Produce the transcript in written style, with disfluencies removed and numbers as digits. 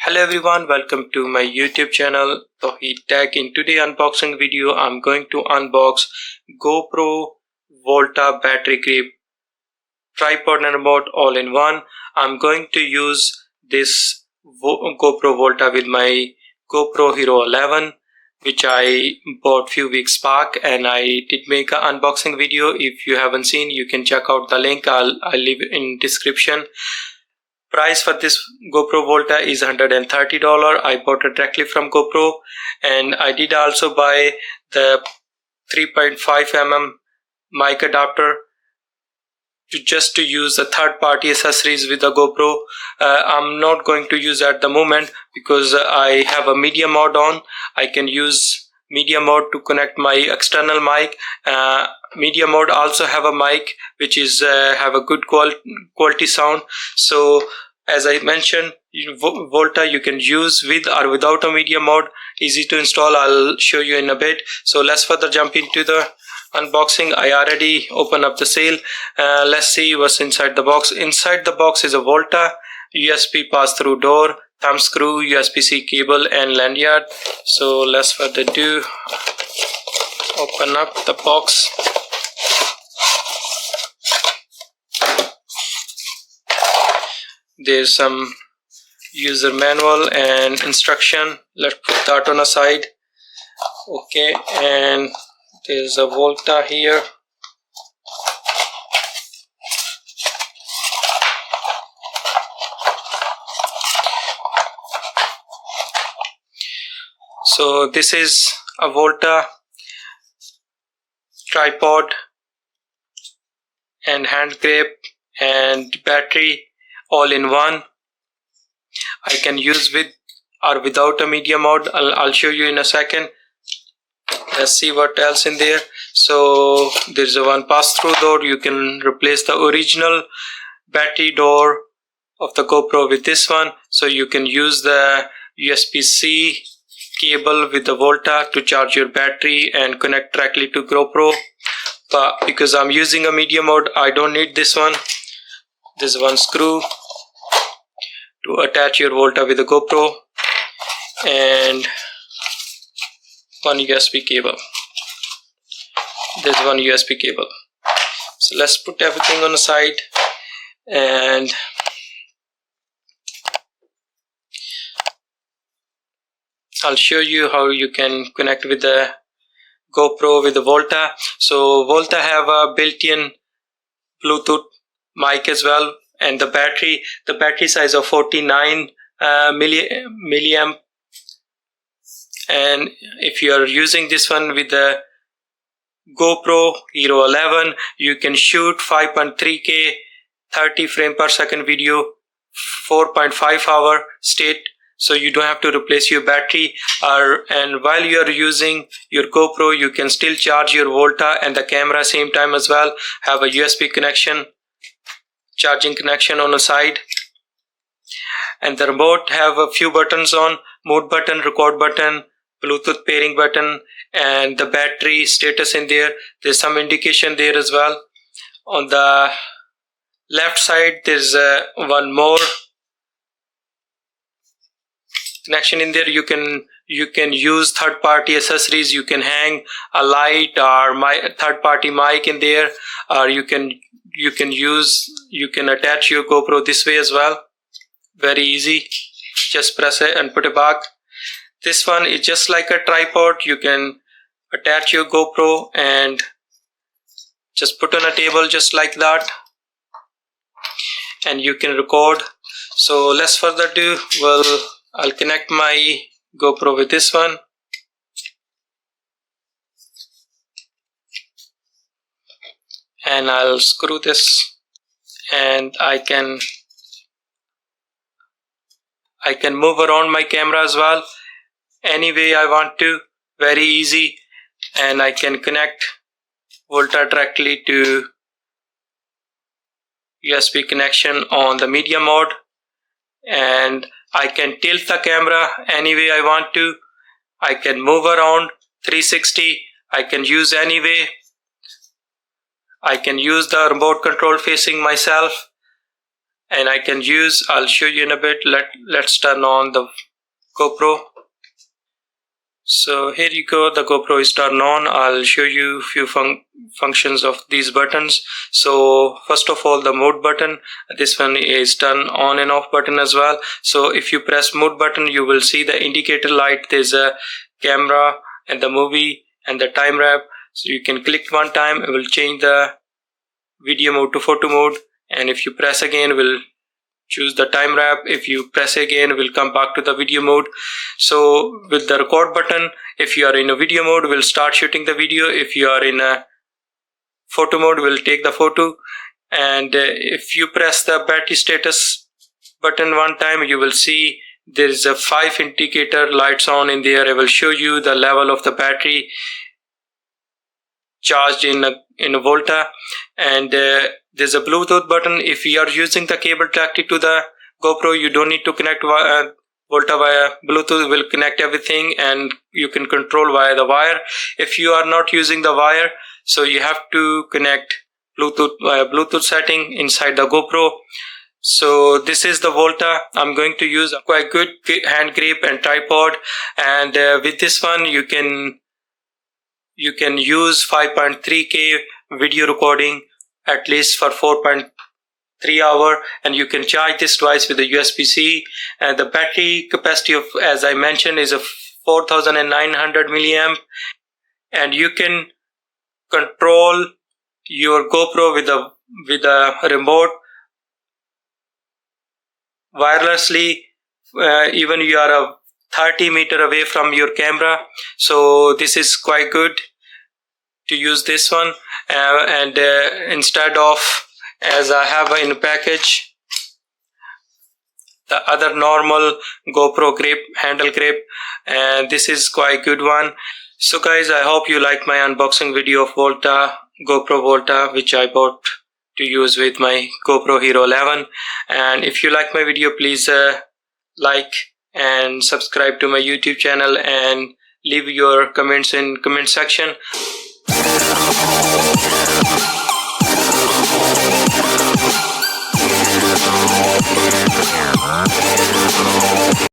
Hello everyone, welcome to my YouTube channel Tawheed Tech. In today's unboxing video, I'm going to unbox GoPro Volta battery grip tripod and remote all in one. I'm going to use this GoPro Volta with my GoPro Hero 11, which I bought few weeks back, and I did make an unboxing video. If you haven't seen, you can check out the link. I'll leave it in description. Price for this GoPro Volta is $130. I bought it directly from GoPro, and I did also buy the 3.5 mm mic adapter to use the third-party accessories with the GoPro. I'm not going to use at the moment because I have a media mode on. I can use media mode to connect my external mic. Media mode also have a mic which is have a good quality sound. So as I mentioned, Volta you can use with or without a media mode. Easy to install. I'll show you in a bit. So let's further jump into the unboxing. I already opened up the sale. Let's see what's inside the box. Inside the box is a Volta, USB pass-through door, thumb screw, USB-C cable and lanyard. So let's further ado, open up the box. There's some user manual and instruction. Let's put that on a side. Okay, and there's a Volta here. So this is a Volta tripod and hand grip and battery all in one. I can use with or without a media mode. I'll show you in a second. Let's see what else in there. So there's a one pass-through door. You can replace the original battery door of the GoPro with this one. So you can use the USB-C cable with the Volta to charge your battery and connect directly to GoPro. But because I'm using a media mode, I don't need this one. There's one screw to attach your Volta with the GoPro and one USB cable. There's one USB cable. So let's put everything on the side, and I'll show you how you can connect with the GoPro with the Volta. So Volta have a built-in Bluetooth mic as well, and the battery size of 49 milliamp. And if you are using this one with the GoPro Hero 11, you can shoot 5.3K 30 frame per second video, 4.5 hour state. So you don't have to replace your battery, and while you are using your GoPro, you can still charge your Volta and the camera same time as well. Have a USB connection, charging connection on the side, and the remote have a few buttons on: mode button, record button, Bluetooth pairing button, and the battery status in there. There's some indication there as well. On the left side there's one more connection in there. You can use third-party accessories. You can hang a light or my third-party mic in there, or you can attach your GoPro this way as well. Very easy. Just press it and put it back. This one is just like a tripod. You can attach your GoPro and just put on a table just like that, and you can record. So let's further do. Well, I'll connect my GoPro with this one. And I'll screw this, and I can move around my camera as well any way I want to. Very easy. And I can connect Volta directly to USB connection on the media mode, and I can tilt the camera any way I want to. I can move around 360. I can use any way. I can use the remote control facing myself. and I can use. I'll show you in a bit. Let's turn on the GoPro. So here you go, the GoPro is turned on. I'll show you a few functions of these buttons. So first of all, the mode button, this one is turn on and off button as well. So if you press mode button, you will see the indicator light. There's a camera and the movie and the time wrap. So you can click one time, it will change the video mode to photo mode, and if you press again, will choose the time wrap. If you press again, we'll come back to the video mode. So with the record button, if you are in a video mode, we'll start shooting the video. If you are in a photo mode, we'll take the photo. And if you press the battery status button one time, you will see there is a 5 indicator lights on in there. I will show you the level of the battery charged in a Volta. And there's a Bluetooth button. If you are using the cable directly to the GoPro, you don't need to connect Volta via Bluetooth. Will connect everything and you can control via the wire. If you are not using the wire, so you have to connect Bluetooth via Bluetooth setting inside the GoPro. So this is the Volta. I'm going to use a quite good hand grip and tripod, and with this one you can use 5.3K video recording at least for 4.3 hours, and you can charge this device with a USB-C. And the battery capacity of, as I mentioned, is a 4,900 milliamp, and you can control your GoPro with a remote wirelessly, even you are a 30 meter away from your camera. So this is quite good to use this one. And instead of, as I have in a package, the other normal GoPro grip, handle grip, and this is quite good one. So guys, I hope you like my unboxing video of GoPro Volta, which I bought to use with my GoPro Hero 11. And if you like my video, please like and subscribe to my YouTube channel and leave your comments in comment section.